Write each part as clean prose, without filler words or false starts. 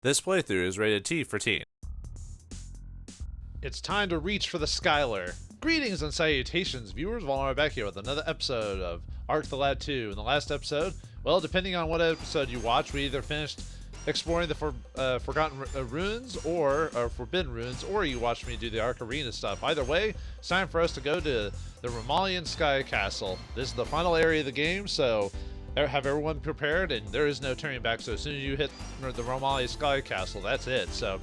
This playthrough is rated T for teen. It's time to reach for the Skylar. Greetings and salutations, viewers. Vauldemare back here with another episode of Ark the Lad 2. In the last episode, well, depending on what episode you watch, we either finished exploring the Forgotten Ruins or Forbidden Ruins, or you watched me do the Ark Arena stuff. Either way, it's time for us to go to the Romalian Sky Castle. This is the final area of the game, so have everyone prepared, and there is no turning back. So as soon as you hit the Romalian Sky Castle, that's it. So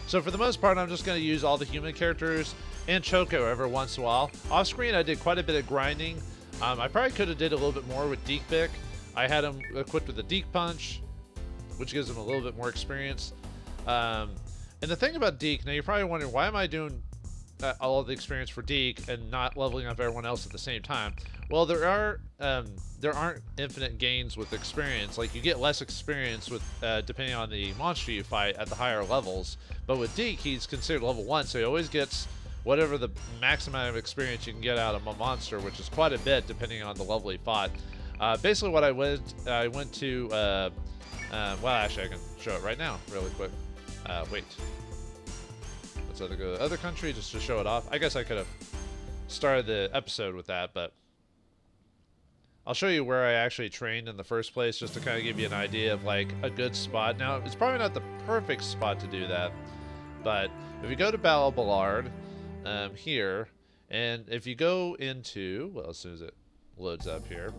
for the most part, I'm just going to use all the human characters and Choco every once in a while. Off screen, I did quite a bit of grinding. I probably could have did a little bit more with Deke Pick. I had him equipped with the Deke Punch, which gives him a little bit more experience. And the thing about Deke, now you're probably wondering, why am I doing all of the experience for Deke and not leveling up everyone else at the same time? Well, there aren't infinite gains with experience. Like, you get less experience with depending on the monster you fight at the higher levels. But with Deke, he's considered level 1, so he always gets whatever the max amount of experience you can get out of a monster, which is quite a bit depending on the level he fought. Basically, what I went to. Well, actually, I can show it right now, really quick. Wait. Let's either go to the other country just to show it off. I guess I could have started the episode with that, but I'll show you where I actually trained in the first place, just to kind of give you an idea of like a good spot. Now, it's probably not the perfect spot to do that, but if you go to Ballard here, and if you go into, well, as soon as it loads up here,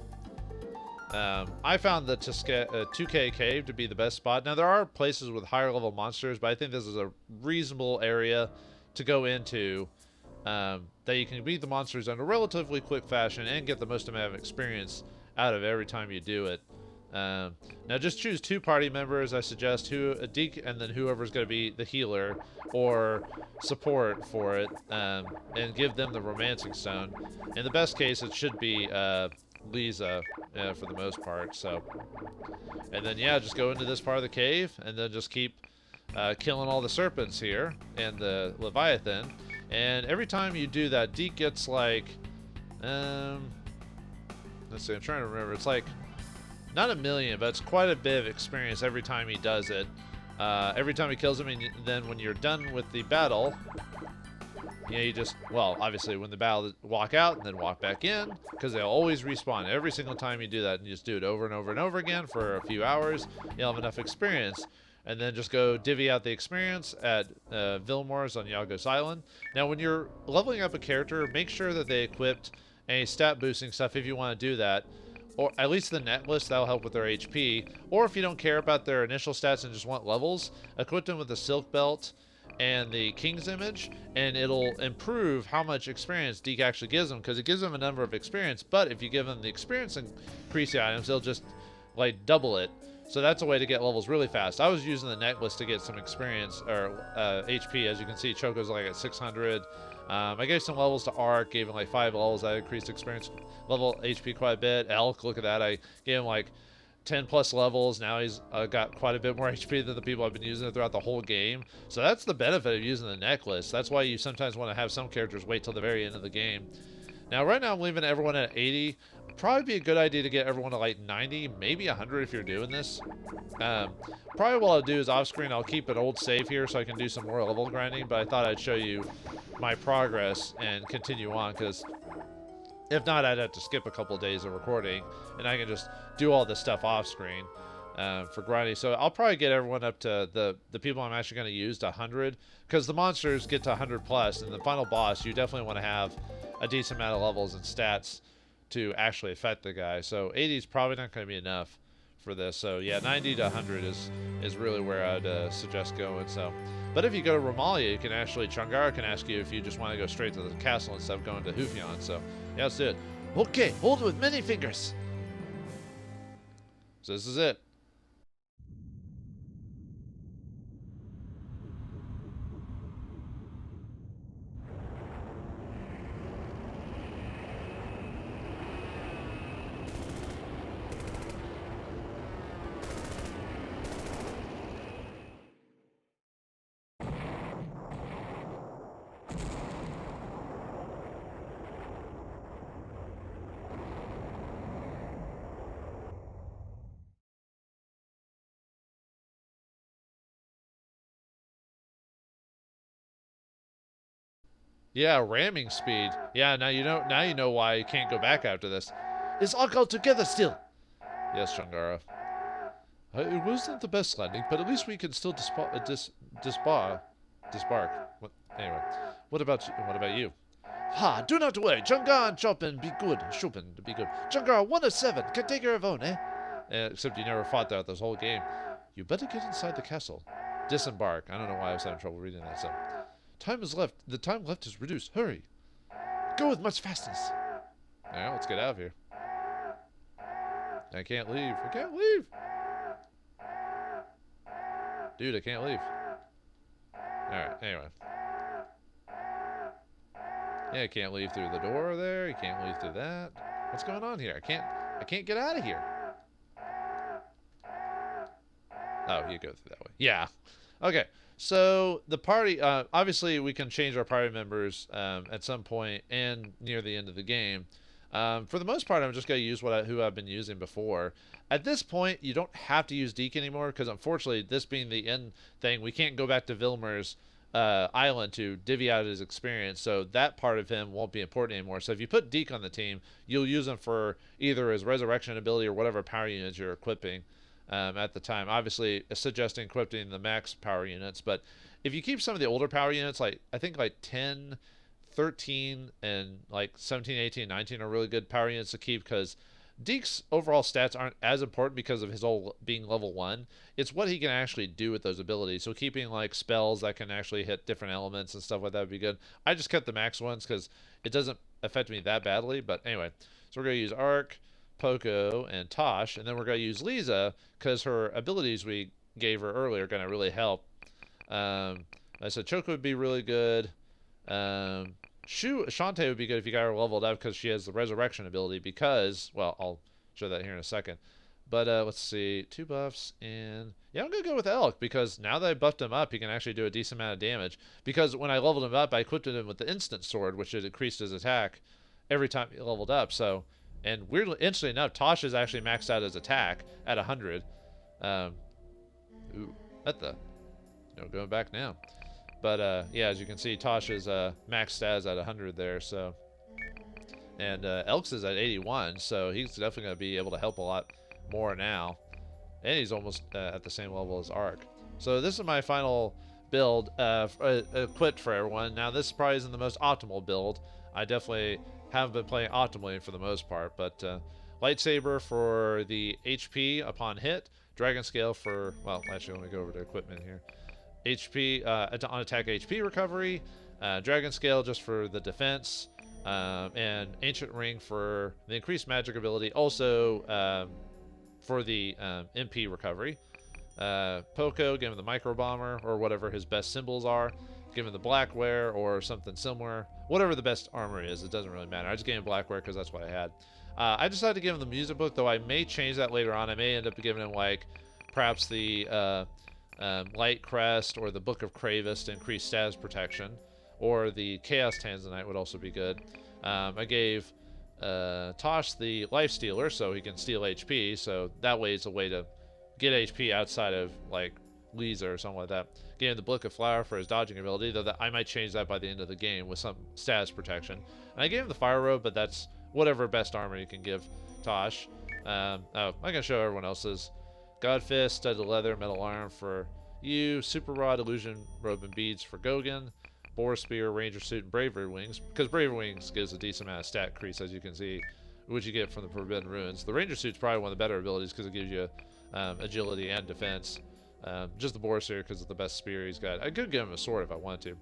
I found the 2K Cave to be the best spot. Now, there are places with higher level monsters, but I think this is a reasonable area to go into that you can beat the monsters in a relatively quick fashion and get the most amount of experience out of every time you do it. Now, just choose 2 party members, I suggest, a Deke, and then whoever's going to be the healer or support for it, and give them the Romancing Stone. In the best case, it should be Lisa for the most part. So, and then yeah, just go into this part of the cave and then just keep killing all the serpents here and the Leviathan. And every time you do that, Deke gets like let's see, I'm trying to remember, it's like not a million, but it's quite a bit of experience every time he does it. Every time he kills him, and then when you're done with the battle, you know, you just, well, obviously when the battle, walk out and then walk back in, because they'll always respawn every single time you do that, and you just do it over and over and over again for a few hours. You'll have enough experience, and then just go divvy out the experience at Vauldemare's on Yagos Island. Now, when you're leveling up a character, make sure that they equipped any stat boosting stuff if you want to do that, or at least the necklace. That'll help with their HP. Or if you don't care about their initial stats and just want levels, equip them with the Silk Belt and the King's Image, and it'll improve how much experience Deke actually gives them, because it gives them a number of experience, but if you give them the experience increase items, they'll just like double it. So that's a way to get levels really fast. I was using the necklace to get some experience, or HP. As you can see, Choco's like at 600. I gave some levels to Ark, gave him like 5 levels. That increased experience level HP quite a bit. Elk, look at that. I gave him like 10 plus levels. Now he's got quite a bit more HP than the people I've been using it throughout the whole game. So that's the benefit of using the necklace. That's why you sometimes want to have some characters wait till the very end of the game. Now, right now I'm leaving everyone at 80. Probably be a good idea to get everyone to like 90, maybe 100 if you're doing this. Probably what I'll do is off screen, I'll keep an old save here so I can do some more level grinding, but I thought I'd show you my progress and continue on, because if not, I'd have to skip a couple days of recording, and I can just do all this stuff off screen for grinding. So I'll probably get everyone up to the people I'm actually going to use to 100, because the monsters get to 100 plus, and the final boss, you definitely want to have a decent amount of levels and stats to actually affect the guy. So 80 is probably not going to be enough for this. So yeah, 90 to 100 is really where I'd suggest going. So, but if you go to Romalia, you can actually, Changara can ask you if you just want to go straight to the castle instead of going to Hufyan. So yeah, let's do it. Okay, hold it with many fingers. So this is it. Yeah, ramming speed. Yeah, now you know. Now you know why you can't go back after this. Is Ark all together still? Yes, Changara. It wasn't the best landing, but at least we can still disbark. Anyway, what about you? What about you? Ha! Do not worry. Changara and Chopin be good. Chopin be good. Changara 107 can take care of own, eh? Except you never fought that this whole game. You better get inside the castle. Disembark. I don't know why I was having trouble reading that. So, time is left. The time left is reduced. Hurry. Go with much fastness. Now let's get out of here. I can't leave. I can't leave. Dude, I can't leave. Alright, anyway. Yeah, I can't leave through the door there. You can't leave through that. What's going on here? I can't get out of here. Oh, you go through that way. Yeah. Okay. So the party, obviously we can change our party members at some point and near the end of the game. For the most part, I'm just going to use who I've been using before. At this point, you don't have to use Deke anymore because unfortunately, this being the end thing, we can't go back to Vauldemare's island to divvy out his experience. So that part of him won't be important anymore. So if you put Deke on the team, you'll use him for either his resurrection ability or whatever power units you're equipping at the time. Obviously, suggesting equipping the max power units. But if you keep some of the older power units, like I think like 10... 13 and like 17, 18, 19 are really good power units to keep because Deke's overall stats aren't as important because of his whole being level 1. It's what he can actually do with those abilities. So keeping like spells that can actually hit different elements and stuff like that would be good. I just kept the max ones because it doesn't affect me that badly. But anyway, so we're going to use Ark, Poco, and Tosh. And then we're going to use Lisa because her abilities we gave her earlier are going to really help. I said Choco would be really good. Shantae would be good if you got her leveled up because she has the resurrection ability because, well, I'll show that here in a second. But let's see, 2 buffs, and yeah, I'm going to go with Elk because now that I buffed him up, he can actually do a decent amount of damage. Because when I leveled him up, I equipped him with the instant sword, which had increased his attack every time he leveled up. So, and weirdly, interestingly enough, Tosh is actually maxed out his attack at 100. Going back now. But, yeah, as you can see, Tosh is max stats at 100 there, so. And Elks is at 81, so he's definitely going to be able to help a lot more now. And he's almost at the same level as Ark. So this is my final build equipped for everyone. Now, this probably isn't the most optimal build. I definitely haven't been playing optimally for the most part, but lightsaber for the HP upon hit, dragon scale for, well, actually, let me go over to equipment here. HP on attack HP recovery, dragon scale just for the defense, and ancient ring for the increased magic ability. Also for the MP recovery. Poco, give him the micro bomber or whatever his best symbols are. Give him the blackware or something similar. Whatever the best armor is, it doesn't really matter. I just gave him blackware because that's what I had. I decided to give him the music book, though I may change that later on. I may end up giving him like perhaps the Light Crest or the Book of Kravis to increase status protection, or the Chaos Tanzanite would also be good. I gave Tosh the Life Stealer so he can steal HP, so that way it's a way to get HP outside of like Lisa or something like that. Gave him the Book of Flower for his dodging ability, though I might change that by the end of the game with some status protection. And I gave him the Fire Robe, but that's whatever best armor you can give Tosh. I'm gonna show everyone else's. God Fist, Studded Leather, Metal Arm for you, Super Rod, Illusion Robe and Beads for Gogan, Boar Spear, Ranger Suit, and Bravery Wings, because Bravery Wings gives a decent amount of stat increase, as you can see, which you get from the Forbidden Ruins. The Ranger Suit's probably one of the better abilities because it gives you agility and defense. Just the Boar Spear because of the best spear he's got. I could give him a sword if I wanted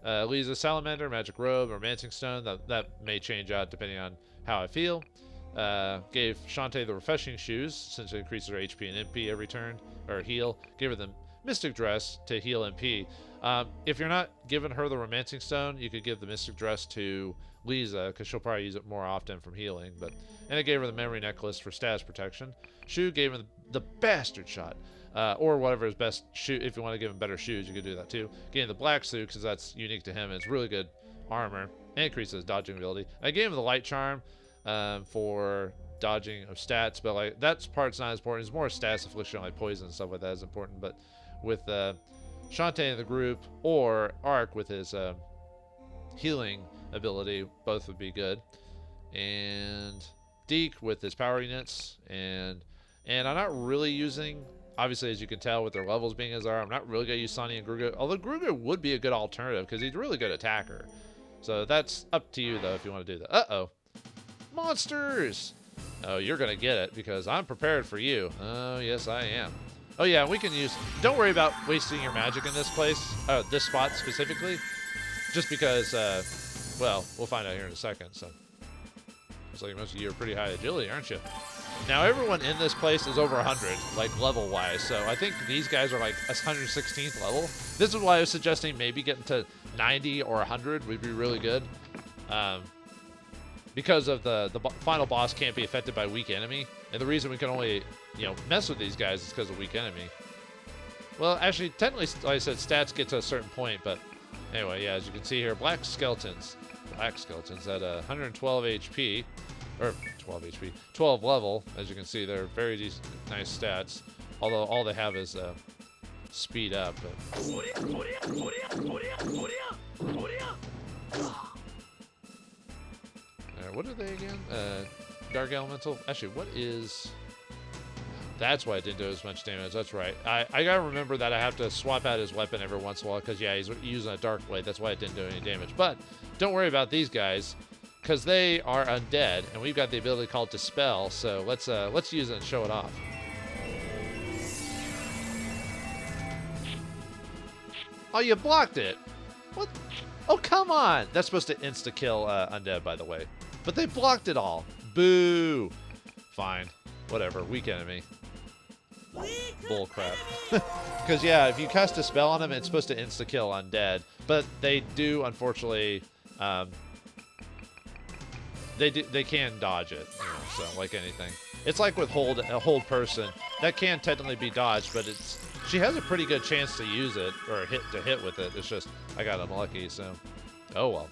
to. Lisa, Salamander, Magic Robe, Romancing Stone. That may change out depending on how I feel. Gave Shantae the Refreshing Shoes, since it increases her HP and MP every turn, or heal. Gave her the Mystic Dress to heal MP. If you're not giving her the Romancing Stone, you could give the Mystic Dress to Lisa, because she'll probably use it more often from healing. And I gave her the Memory Necklace for status protection. Shu gave him the Bastard Shot, or whatever his best shoe. If you want to give him better shoes, you could do that too. Gave him the Black Suit, because that's unique to him, and it's really good armor, and increases his dodging ability. I gave him the Light Charm, for dodging of stats, but like that part's not as important. It's more stats affliction, like poison and stuff like that is important. But with Shantae in the group, or Ark with his healing ability. Both would be good. And Deke with his power units, and I'm not really using, obviously as you can tell with their levels being as they are, I'm not really going to use Sonny and Gruga, although Gruga would be a good alternative because he's a really good attacker. So that's up to you though if you want to do that. Uh-oh. Monsters! Oh, you're going to get it because I'm prepared for you. Oh, yes I am. Oh yeah, we can use, don't worry about wasting your magic in this place, this spot specifically, just because, well, we'll find out here in a second, so. Looks like most of you are pretty high agility, aren't you? Now, everyone in this place is over 100, like, level-wise, so I think these guys are, like, 116th level. This is why I was suggesting maybe getting to 90 or 100 would be really good. Because of the final boss can't be affected by weak enemy, and the reason we can only, mess with these guys is because of weak enemy. Well, actually, technically, like I said, stats get to a certain point, but anyway, yeah, as you can see here, black skeletons at 112 HP, or 12 HP, 12 level. As you can see, they're very decent, nice stats. Although all they have is speed up. But. What are they again? Dark Elemental. Actually, what is? That's why it didn't do as much damage. That's right. I gotta remember that I have to swap out his weapon every once in a while because yeah, he's using a dark blade. That's why it didn't do any damage. But don't worry about these guys because they are undead, and we've got the ability called Dispel. So let's use it and show it off. Oh, you blocked it. What? Oh, come on. That's supposed to insta-kill undead, by the way. But they blocked it all. Boo. Fine. Whatever. Weak enemy. Bull crap. Because, yeah, if you cast a spell on them, it's supposed to insta-kill undead. But they do, unfortunately, they can dodge it. So, like anything. It's like with a hold person. That can technically be dodged, but she has a pretty good chance to use it, or hit with it. It's just, I got unlucky, so. Oh, well.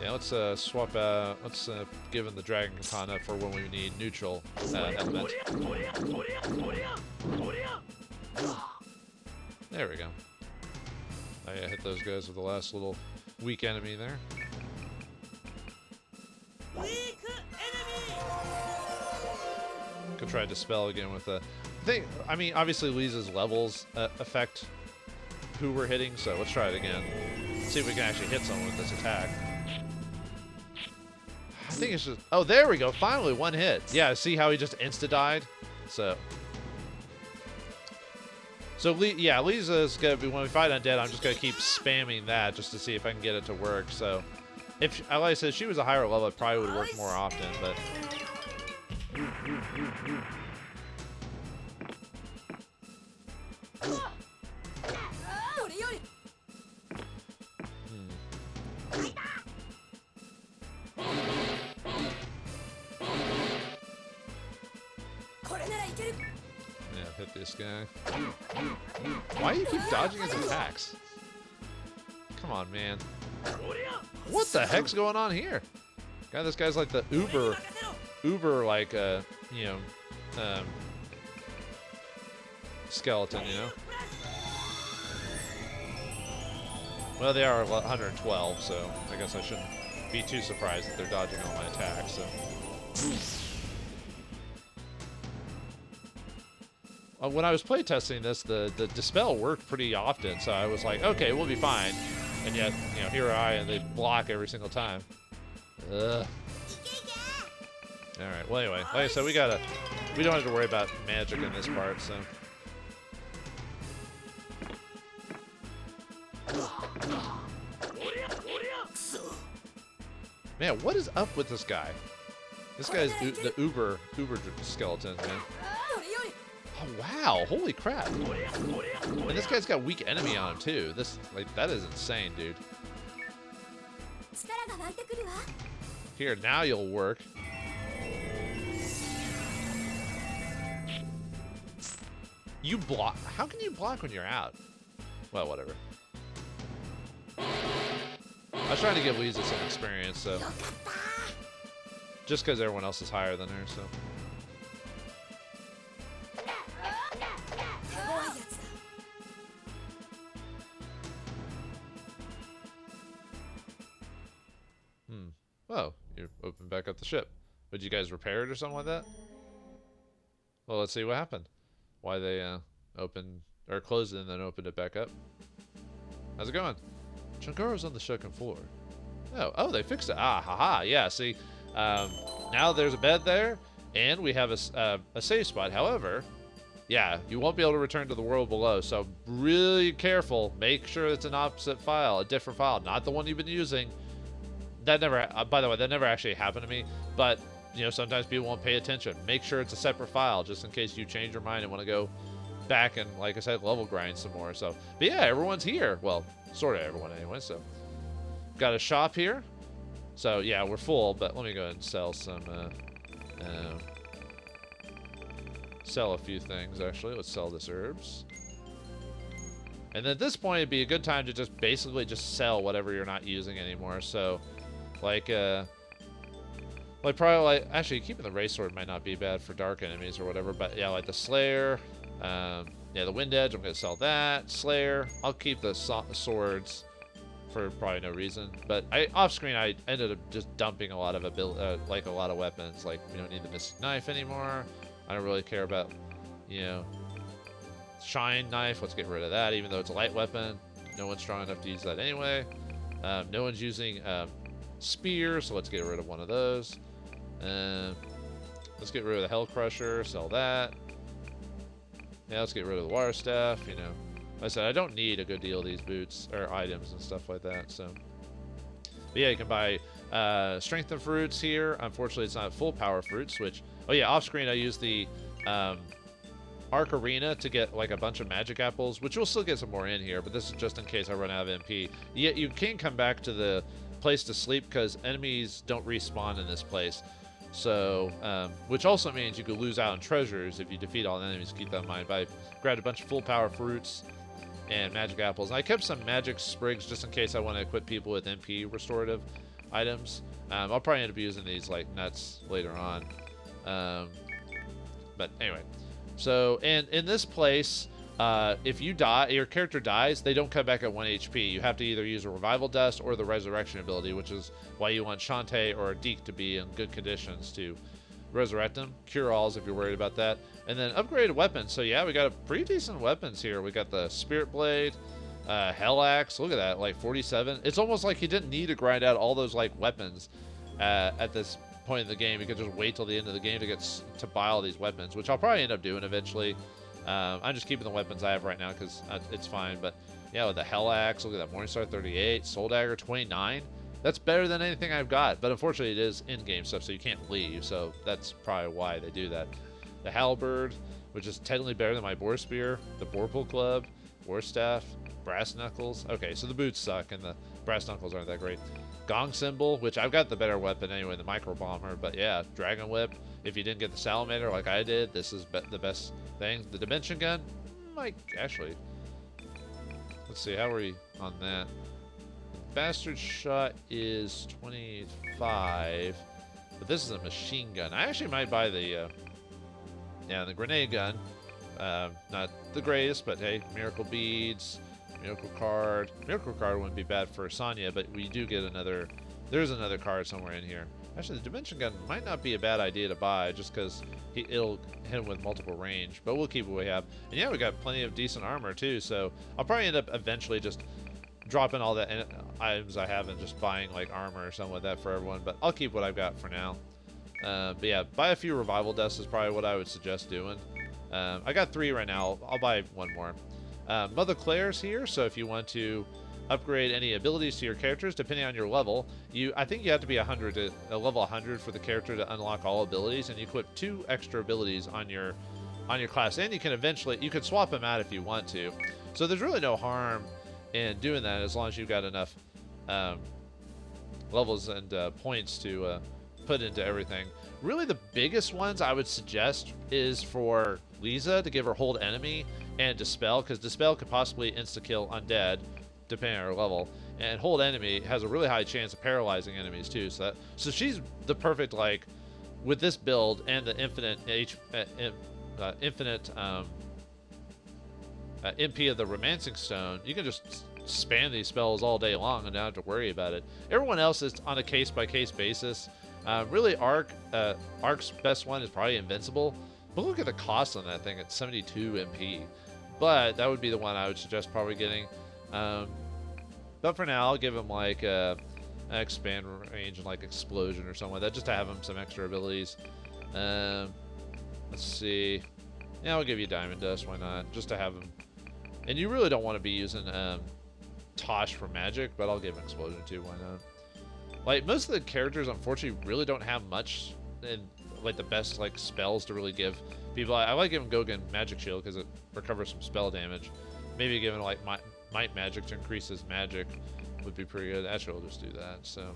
Yeah, let's swap out. Let's give him the Dragon Katana for when we need neutral element. There we go. Oh yeah, hit those guys with the last little weak enemy there. Could try to Dispel again with the thing. I mean, obviously Lisa's levels affect who we're hitting, so let's try it again. See if we can actually hit someone with this attack. I think it's just... Oh, there we go. Finally, one hit. Yeah, see how he just insta-died? So, yeah, Lisa's going to be... When we fight undead, I'm just going to keep spamming that just to see if I can get it to work. So, if, like I said, if she was a higher level, it probably would work more often, but... Yeah, hit this guy. Why do you keep dodging his attacks? Come on, man. What the heck's going on here? God, this guy's like the uber like, skeleton, you know? Well, they are 112, so I guess I shouldn't be too surprised that they're dodging all my attacks, so. When I was playtesting this, the Dispel worked pretty often, so I was like, okay, we'll be fine. And yet, here and they block every single time. Ugh. Alright, well anyway, like I said, we don't have to worry about magic in this part, so. Man, what is up with this guy? This guy's the uber skeleton, man. Oh, wow, holy crap. And this guy's got weak enemy on him, too. That is insane, dude. Here, now you'll work. You block. How can you block when you're out? Well, whatever. I was trying to give Lisa some experience, so. just because everyone else is higher than her. So. Oh, you opened back up the ship. Would you guys repair it or something like that? Well, let's see what happened. Why they opened or closed it and then opened it back up. How's it going? Chungaro's on the second floor. Oh, they fixed it. Ah, haha. Yeah, see, now there's a bed there, and we have a save spot. However, yeah, you won't be able to return to the world below, so really careful. Make sure it's an opposite file, a different file, not the one you've been using. That never, by the way, that never actually happened to me, but, you know, sometimes people won't pay attention. Make sure it's a separate file, just in case you change your mind and want to go back and, like I said, level grind some more. So, but yeah, everyone's here. Well, sort of everyone anyway, so. Got a shop here. So, yeah, we're full, but let me go ahead and sell some, sell a few things, actually. Let's sell this herbs. And then at this point, it'd be a good time to just basically just sell whatever you're not using anymore. So, like probably, like, actually, keeping the ray sword might not be bad for dark enemies or whatever, but yeah, like the Slayer, yeah, the Wind Edge, I'm going to sell that. Slayer, I'll keep the swords for probably no reason, but off screen, I ended up just dumping a lot of like a lot of weapons. Like, we don't need the Mystic Knife anymore. I don't really care about, you know, Shine Knife. Let's get rid of that, even though it's a light weapon. No one's strong enough to use that anyway. No one's using Spear, so let's get rid of one of those. Let's get rid of the Hell Crusher, sell that. Yeah, let's get rid of the Water Staff, you know. Like I said, I don't need a good deal of these boots or items and stuff like that, so. But yeah, you can buy Strengthen Fruits here. Unfortunately, it's not full power fruits, which, oh yeah, off screen I use the Arc Arena to get like a bunch of magic apples, which we'll still get some more in here, but this is just in case I run out of MP. Yet you can come back to the place to sleep because enemies don't respawn in this place. So, which also means you could lose out on treasures if you defeat all the enemies. Keep that in mind. But I grabbed a bunch of full power fruits and magic apples. And I kept some magic sprigs just in case I want to equip people with MP restorative items. I'll probably end up using these like nuts later on. But anyway. So, and in this place, if you die, your character dies, they don't come back at 1 HP. You have to either use a Revival Dust or the Resurrection ability, which is why you want Shantae or Deke to be in good conditions to resurrect them. Cure-alls if you're worried about that. And then upgraded weapons. So yeah, we got a pretty decent weapons here. We got the Spirit Blade, Hell Axe. Look at that, like 47. It's almost like you didn't need to grind out all those like weapons at this point in the game. You could just wait till the end of the game to buy all these weapons, which I'll probably end up doing eventually. I'm just keeping the weapons I have right now because it's fine. But yeah, with the Hell Axe, look at that, Morningstar 38, Soul Dagger 29. That's better than anything I've got. But unfortunately, it is in-game stuff, so you can't leave. So that's probably why they do that. The Halberd, which is technically better than my Boar Spear. The Boarpool Club, War Staff, Brass Knuckles. Okay, so the boots suck and the Brass Knuckles aren't that great. Gong Symbol, which I've got the better weapon anyway, the Micro Bomber. But yeah, Dragon Whip. If you didn't get the Salamander like I did, this is the best thing. The Dimension Gun, might actually. Let's see, how are we on that? The Bastard Shot is 25, but this is a machine gun. I actually might buy the the Grenade Gun. Not the greatest, but hey, Miracle Beads, Miracle Card. Miracle Card wouldn't be bad for Sonya, but we do get another. There's another card somewhere in here. Actually, the Dimension Gun might not be a bad idea to buy just because it'll hit him with multiple range, but we'll keep what we have. And yeah, we got plenty of decent armor too, so I'll probably end up eventually just dropping all the items I have and just buying like armor or something like that for everyone, but I'll keep what I've got for now. But yeah, buy a few Revival Dusts is probably what I would suggest doing. I got 3 right now. I'll buy 1 more. Mother Claire's here, so if you want to upgrade any abilities to your characters, depending on your level, I think you have to be a level 100 for the character to unlock all abilities, and you equip 2 extra abilities on your class, and you can swap them out if you want to. So there's really no harm in doing that as long as you've got enough levels and points to put into everything. Really, the biggest ones I would suggest is for Lisa to give her Hold Enemy and Dispel, because Dispel could possibly insta-kill Undead, depending on her level. and hold enemy has a really high chance of paralyzing enemies too. So she's the perfect, like, with this build and the infinite MP of the Romancing Stone, you can just spam these spells all day long and not have to worry about it. Everyone else is on a case-by-case basis. Really, Arc's best one is probably Invincible, but look at the cost on that thing at 72 MP. But that would be the one I would suggest probably getting. But for now, I'll give him like an expand range and like explosion or something like that, just to have him some extra abilities. Let's see. Yeah, I'll give you Diamond Dust. Why not? Just to have him. And you really don't want to be using Tosh for magic, but I'll give him Explosion too. Why not? Like, most of the characters, unfortunately, really don't have much in, like, the best, like, spells to really give people. I like giving Gogan Magic Shield because it recovers some spell damage. Maybe giving, like, Might Magic to increase his magic would be pretty good. Actually, we'll just do that. So,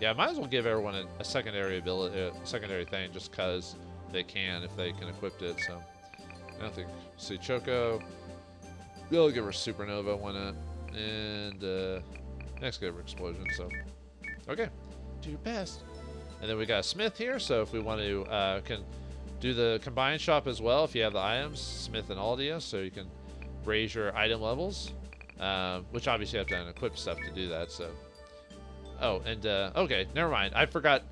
yeah, I might as well give everyone a secondary ability, secondary thing, just because they can, if they can equip it. So, I don't think. See, Choco. We'll give her Supernova, why not? And next, give her Explosion. So, okay, do your best. And then we got a Smith here. So if we want to, can do the combined shop as well. If you have the items, Smith and Aldia, so you can raise your item levels. Which obviously you have to equip stuff to do that. So, oh, and okay, never mind. I forgot.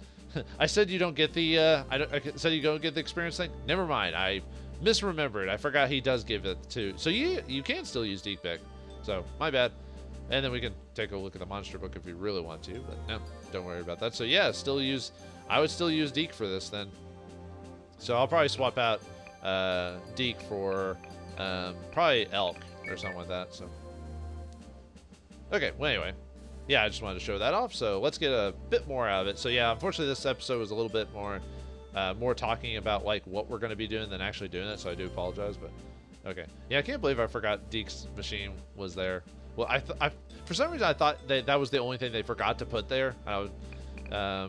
I said you don't get the. I said you don't get the experience thing. Never mind. I misremembered. I forgot he does give it too. So you can still use Deekbeck. So my bad. And then we can take a look at the monster book if we really want to, but no, don't worry about that. So yeah, I would still use Deke for this then. So I'll probably swap out Deke for probably Elk or something like that. So okay, well anyway, yeah, I just wanted to show that off. So let's get a bit more out of it. So yeah, unfortunately this episode was a little bit more talking about like what we're going to be doing than actually doing it. So I do apologize, but okay. Yeah, I can't believe I forgot Deke's machine was there. Well, I for some reason I thought that was the only thing they forgot to put there. But yeah,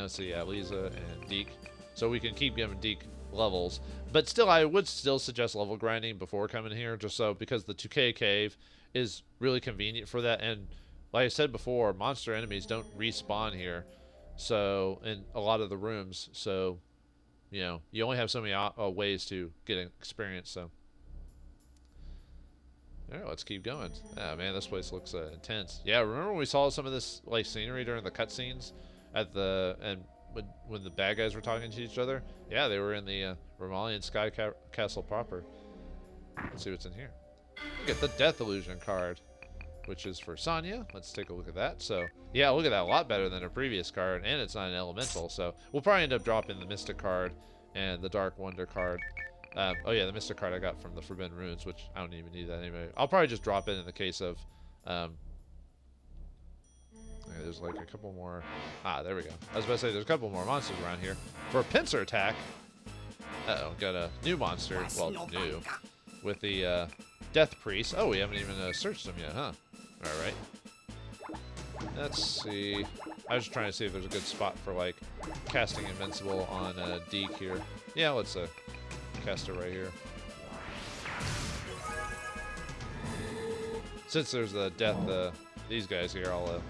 let's see, yeah, Lisa and Deke. So we can keep giving Deke levels, but still, I would still suggest level grinding before coming here, just so because the 2K cave is really convenient for that. And like I said before, monster enemies don't respawn here, so in a lot of the rooms. So you know, you only have so many ways to get an experience. So. All right, let's keep going. Ah, man, this place looks intense. Yeah, remember when we saw some of this like scenery during the cutscenes at when the bad guys were talking to each other? Yeah, they were in the Romalian Sky Castle proper. Let's see what's in here. Look at the Death Illusion card, which is for Sonya. Let's take a look at that. So yeah, look at that, a lot better than a previous card, and it's not an elemental. So we'll probably end up dropping the Mystic card and the Dark Wonder card. Oh yeah, the Mystic card I got from the Forbidden Runes, which I don't even need that anyway. I'll probably just drop it in the case of, there's like a couple more. Ah, there we go. I was about to say there's a couple more monsters around here. For a pincer attack, got a new monster, well, new, with the Death Priest. Oh, we haven't even searched them yet, huh? All right. Let's see. I was just trying to see if there's a good spot for like casting Invincible on Deke here. Yeah, let's cast it right here. Since there's the death, these guys here, I'll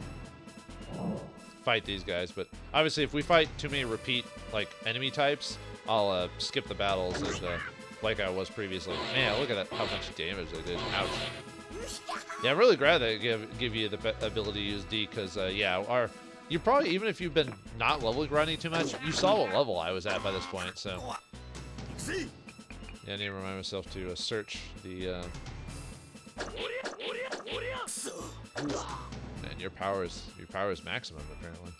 fight these guys. But obviously, if we fight too many repeat like enemy types, I'll skip the battles and like I was previously. Man, look at that! How much damage they did. Ouch. Yeah, I'm really glad they give you the ability to use D, because yeah, you probably, even if you've been not level grinding too much, you saw what level I was at by this point. So. Yeah, I need to remind myself to search the. Man, your power is maximum apparently.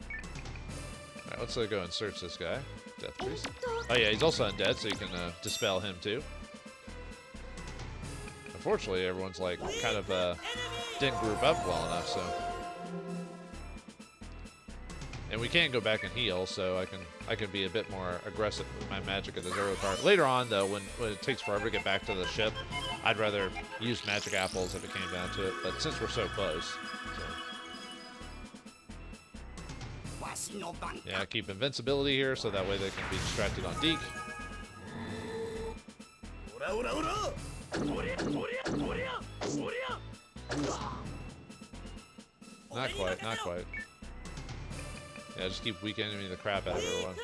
All right, let's go and search this guy, Death Priest. Oh yeah, he's also undead, so you can dispel him too. Unfortunately, everyone's like kind of didn't group up well enough, so. And we can't go back and heal, so I can be a bit more aggressive with my magic at the zero card. Later on, though, when it takes forever to get back to the ship, I'd rather use magic apples if it came down to it. But since we're so close, so. Yeah, keep invincibility here, so that way they can be distracted on Deke. Not quite, not quite. Yeah, just keep weak enemy the crap out of everyone.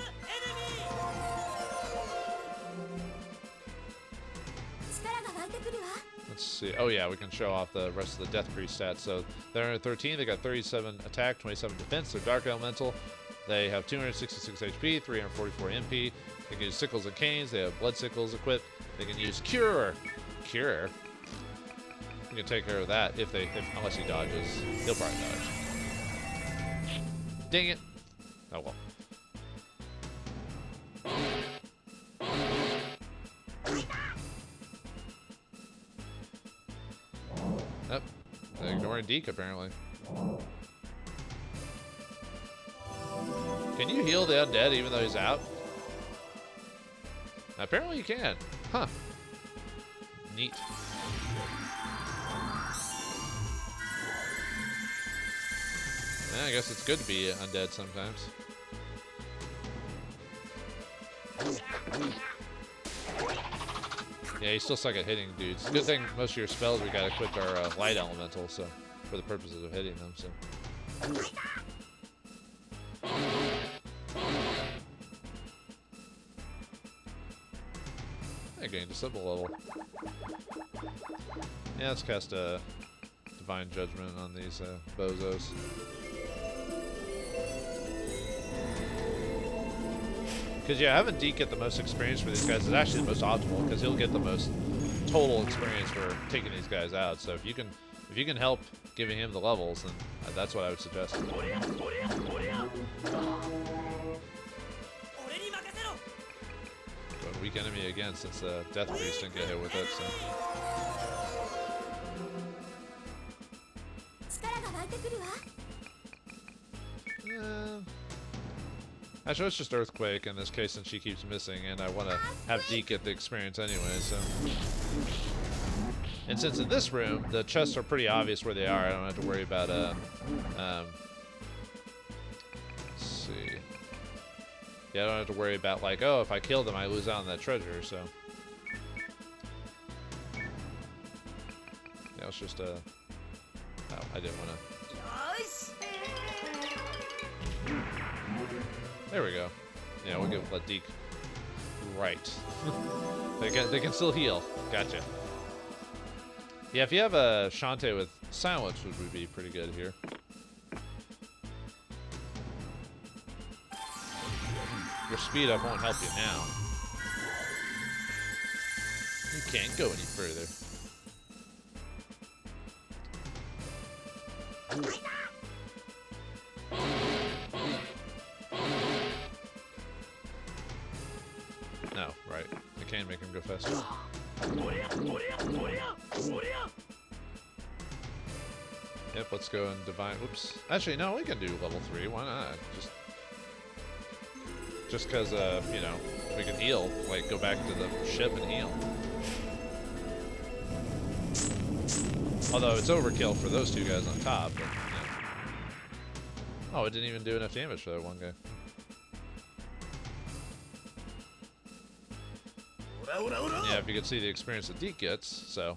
Let's see. Oh yeah, we can show off the rest of the Death Priest stats. So they're at 13. They got 37 attack, 27 defense. They're Dark Elemental. They have 266 HP, 344 MP. They can use Sickles and Canes. They have Blood Sickles equipped. They can use Cure. Cure. You can take care of that unless he dodges. He'll probably dodge. Dang it. Oh well. Yep. They're ignoring Deke apparently. Can you heal the undead even though he's out? Apparently you can. Huh. Neat. Yeah, I guess it's good to be undead sometimes. Yeah, you still suck at hitting dudes. Good thing most of your spells we got equipped are light elemental, so for the purposes of hitting them. So. I gained a simple level. Yeah, let's cast a Divine Judgment on these bozos. Because yeah, having Deke get the most experience for these guys is actually the most optimal because he'll get the most total experience for taking these guys out. So if you can help giving him the levels, then that's what I would suggest. Going weak enemy again since the Death Priest didn't get hit with it. So. Actually, it's just Earthquake in this case since she keeps missing, and I want to have Deke get the experience anyway, so. And since in this room, the chests are pretty obvious where they are, I don't have to worry about, let's see. Yeah, I don't have to worry about, like, oh, if I kill them, I lose out on that treasure, so. Yeah, it's just, oh, I didn't want to. There we go. Yeah, we'll let Deke. Right. they can still heal. Gotcha. Yeah, if you have a Shantae with silence, would be pretty good here. Your speed up won't help you now. You can't go any further. No, right. I can make him go faster. Yep, let's go and divine. Whoops. Actually, no, we can do level 3. Why not? Just because, you know, we can heal. Like, go back to the ship and heal. Although it's overkill for those two guys on top. But, yeah. Oh, it didn't even do enough damage for that one guy. Yeah, if you could see the experience that Deke gets, so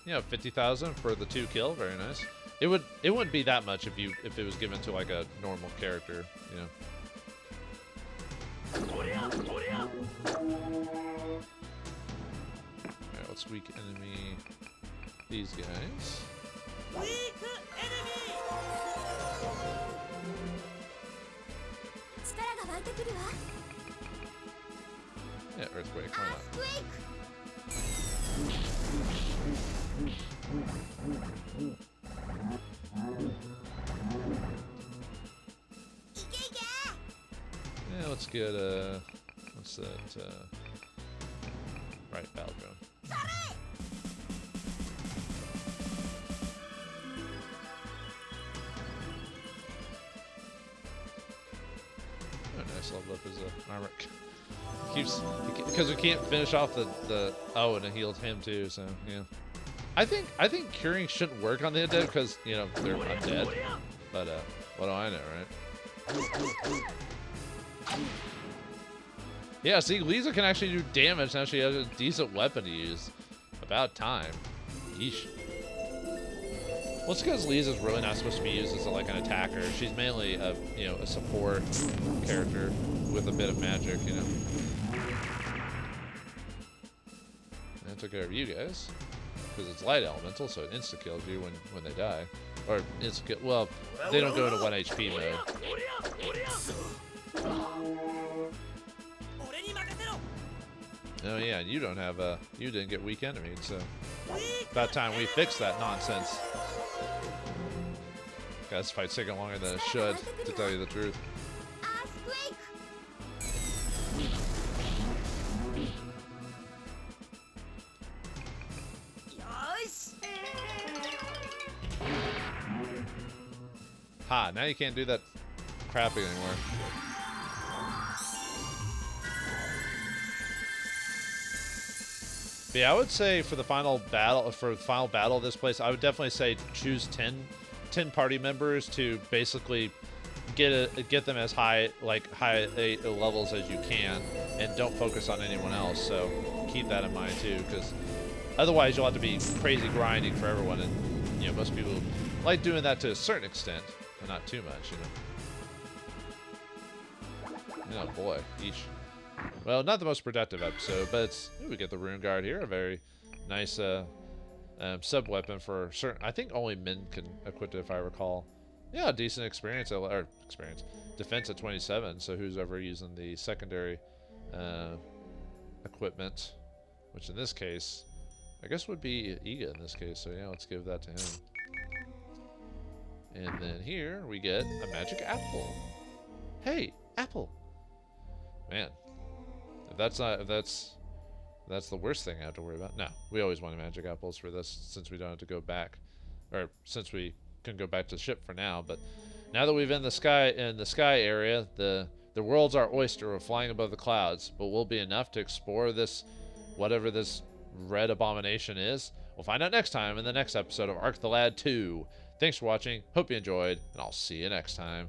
you know, 50,000 for the 2 kill, very nice. It wouldn't be that much if it was given to like a normal character, you know. Alright, let's weak enemy these guys. Weak enemy! Yeah, Earthquake, why not? Yeah, let's get what's that? Right, Battle Drone. Oh, nice level up his armor. Because we can't finish off the oh, and it healed him too, so yeah. I think curing shouldn't work on the undead because, you know, they're undead. But what do I know, right? Yeah, see, Lisa can actually do damage now she has a decent weapon to use. About time. Yeesh. Well, it's because Lisa's really not supposed to be used as like an attacker. She's mainly a a support character with a bit of magic, you know. And I took care of you guys because it's light elemental, so it insta kills you when they die, or insta kill. Well, they don't go into 1 HP mode. Oh yeah, and you don't have you didn't get weak enemies, so about time we fix that nonsense. God, this fight's taking longer than it should, to tell you the truth. Ha, now you can't do that crap anymore. But yeah, I would say for the final battle of this place, I would definitely say choose 10 party members to basically get them as high levels as you can, and don't focus on anyone else. So keep that in mind too, because otherwise you'll have to be crazy grinding for everyone, and most people like doing that to a certain extent, but not too much, Oh boy, each. Well, not the most productive episode, but it's, we get the Rune Guard here, a very nice sub-weapon for certain. I think only men can equip it, if I recall. Yeah, decent experience, defense at 27, so who's ever using the secondary equipment, which in this case, I guess would be Iga in this case, so yeah, let's give that to him. And then here, we get a magic apple. Hey, apple! Man. If that's the worst thing I have to worry about. No, we always wanted magic apples for this, since we don't have to go back, or since we can go back to the ship for now. But now that we've in the sky area, the world's our oyster. We're flying above the clouds, but will be enough to explore this, whatever this red abomination is. We'll find out next time in the next episode of Arc the Lad 2. Thanks for watching. Hope you enjoyed, and I'll see you next time.